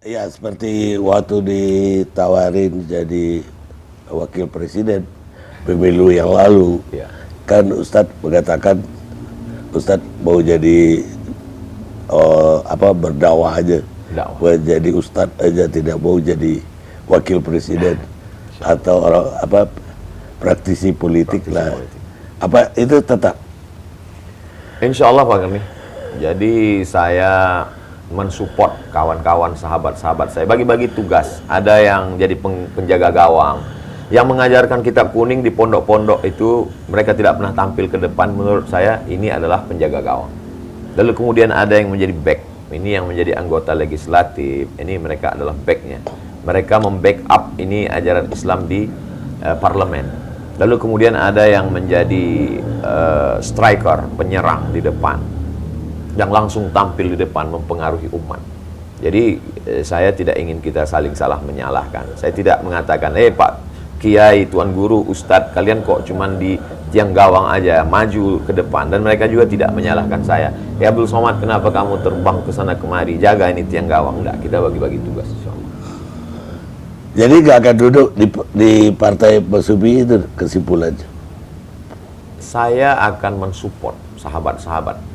Ya, seperti waktu ditawarin jadi wakil presiden pemilu yang lalu, Ya. kan Ustadz mengatakan Ustadz mau jadi berdakwah aja, Dakwah. mau jadi Ustadz aja, tidak mau jadi wakil presiden atau praktisi politik lah. politik. Apa itu tetap? Insya Allah Pak Karni. Jadi saya mensupport kawan-kawan, sahabat-sahabat saya, bagi-bagi tugas. Ada yang jadi penjaga gawang, yang mengajarkan kitab kuning di pondok-pondok itu mereka tidak pernah tampil ke depan. Menurut saya ini adalah penjaga gawang. Lalu kemudian ada yang menjadi back, ini yang menjadi anggota legislatif, ini mereka adalah backnya. Mereka membackup ini ajaran Islam di parlemen. Lalu kemudian ada yang menjadi striker, penyerang di depan, yang langsung tampil di depan mempengaruhi umat. Jadi saya tidak ingin kita saling salah menyalahkan. Saya tidak mengatakan, Pak Kiai, Tuan Guru, Ustadz, kalian kok cuman di tiang gawang aja, maju ke depan. Dan mereka juga tidak menyalahkan saya. Ya Abdul Somad, kenapa kamu terbang ke sana kemari, jaga ini tiang gawang? Enggak, kita bagi-bagi tugas insyaallah. Jadi nggak akan duduk di partai Masubi itu kesimpulannya? Saya akan mensupport sahabat-sahabat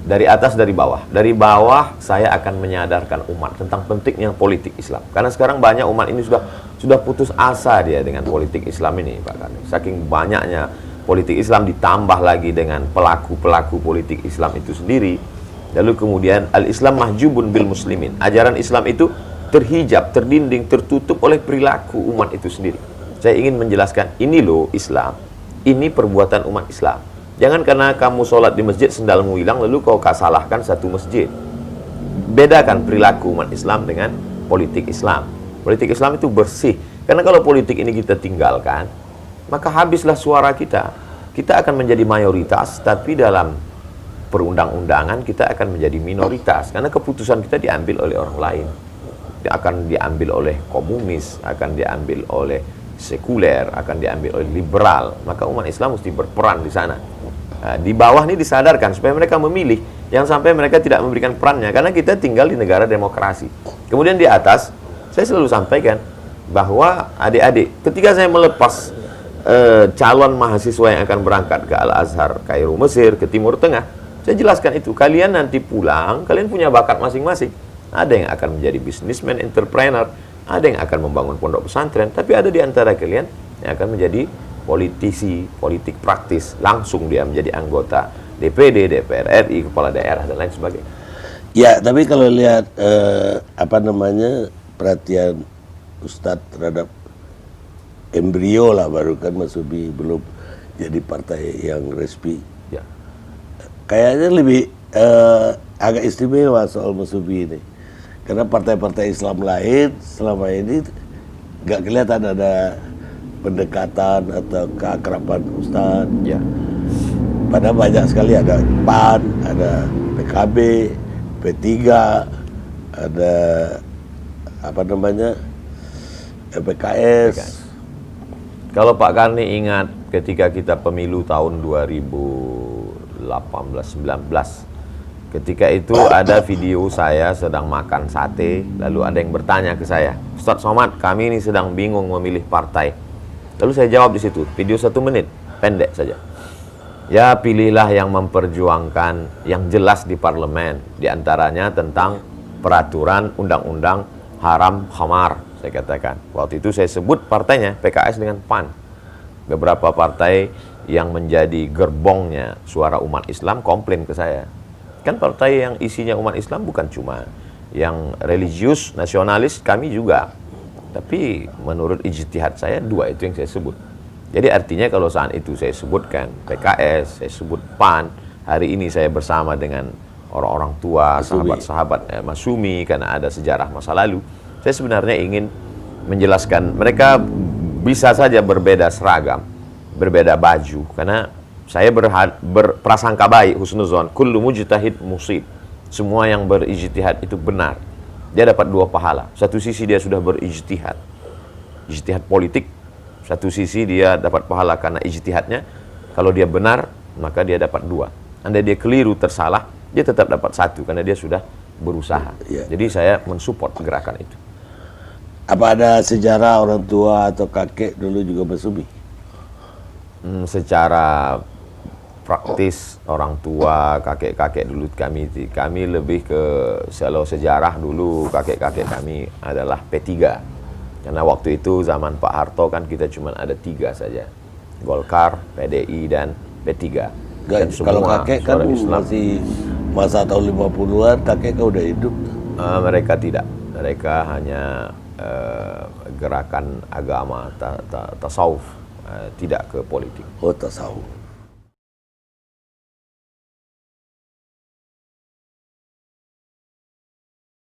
dari atas, dari bawah. Dari bawah saya akan menyadarkan umat tentang pentingnya politik Islam. Karena sekarang banyak umat ini sudah putus asa dia dengan politik Islam ini, Pak Karni. Saking banyaknya politik Islam ditambah lagi dengan pelaku-pelaku politik Islam itu sendiri. Lalu kemudian al-Islam mahjubun bil muslimin. Ajaran Islam itu terhijab, terdinding, tertutup oleh perilaku umat itu sendiri. Saya ingin menjelaskan, ini loh Islam, ini perbuatan umat Islam. Jangan karena kamu sholat di masjid sendalmu hilang lalu kau salahkan satu masjid. Bedakan perilaku umat Islam dengan politik Islam. Politik Islam itu bersih. Karena kalau politik ini kita tinggalkan, maka habislah suara kita. Kita akan menjadi mayoritas, tapi dalam perundang-undangan kita akan menjadi minoritas. Karena keputusan kita diambil oleh orang lain. Akan diambil oleh komunis, akan diambil oleh sekuler, akan diambil oleh liberal. Maka umat Islam mesti berperan di sana. Nah, di bawah ini disadarkan supaya mereka memilih, yang sampai mereka tidak memberikan perannya, karena kita tinggal di negara demokrasi. Kemudian di atas, saya selalu sampaikan bahwa adik-adik, ketika saya melepas calon mahasiswa yang akan berangkat ke Al-Azhar, Kairo, Mesir, ke Timur Tengah, saya jelaskan itu. Kalian nanti pulang, kalian punya bakat masing-masing. Ada yang akan menjadi businessman, entrepreneur, ada yang akan membangun pondok pesantren, tapi ada di antara kalian yang akan menjadi politisi, politik praktis, langsung dia menjadi anggota DPD, DPR RI, kepala daerah dan lain sebagainya. Ya, tapi kalau lihat perhatian Ustadz terhadap embrio lah, baru kan Masubi belum jadi partai yang resmi. Ya. Kayaknya lebih agak istimewa soal Masubi ini. Karena partai-partai Islam lain selama ini nggak kelihatan ada pendekatan atau keakraban Ustadz. Ya. Padahal banyak sekali, ada PAN, ada PKB, P3, ada PKS. Kalau Pak Karni ingat ketika kita pemilu tahun 2018-19, ketika itu ada video saya sedang makan sate, lalu ada yang bertanya ke saya, Ustadz Somad, kami ini sedang bingung memilih partai. Lalu saya jawab di situ, video 1 menit, pendek saja. Ya, pilihlah yang memperjuangkan yang jelas di parlemen, diantaranya tentang peraturan undang-undang haram khamar, saya katakan. Waktu itu saya sebut partainya PKS dengan PAN. Beberapa partai yang menjadi gerbongnya suara umat Islam komplain ke saya. Kan partai yang isinya umat Islam bukan cuma yang religius, nasionalis, kami juga. Tapi menurut ijtihad saya, 2 itu yang saya sebut. Jadi artinya kalau saat itu saya sebutkan PKS, saya sebut PAN, hari ini saya bersama dengan orang-orang tua, sahabat-sahabat Masumi, karena ada sejarah masa lalu. Saya sebenarnya ingin menjelaskan, mereka bisa saja berbeda seragam, berbeda baju, karena saya berprasangka baik, husnuzon, kullu mujtahid musib. Semua yang berijtihad itu benar. Dia dapat 2 pahala. Satu sisi dia sudah berijtihad, ijtihad politik. Satu sisi dia dapat pahala karena ijtihadnya. Kalau dia benar, maka dia dapat 2. Andai dia keliru, tersalah, dia tetap dapat 1 karena dia sudah berusaha. Ya. Jadi saya mensupport gerakan itu. Apa ada sejarah orang tua atau kakek dulu juga bersubi? Secara praktis orang tua, kakek-kakek dulu kami lebih ke kalau sejarah dulu kakek-kakek kami adalah P3. Karena waktu itu zaman Pak Harto kan kita cuma ada 3 saja. Golkar, PDI, dan P3. Dan Kalau kakek kan masih masa tahun 50-an, kakek kan udah hidup. Mereka tidak. Mereka hanya gerakan agama, tasawuf, tidak ke politik. Oh, tasawuf.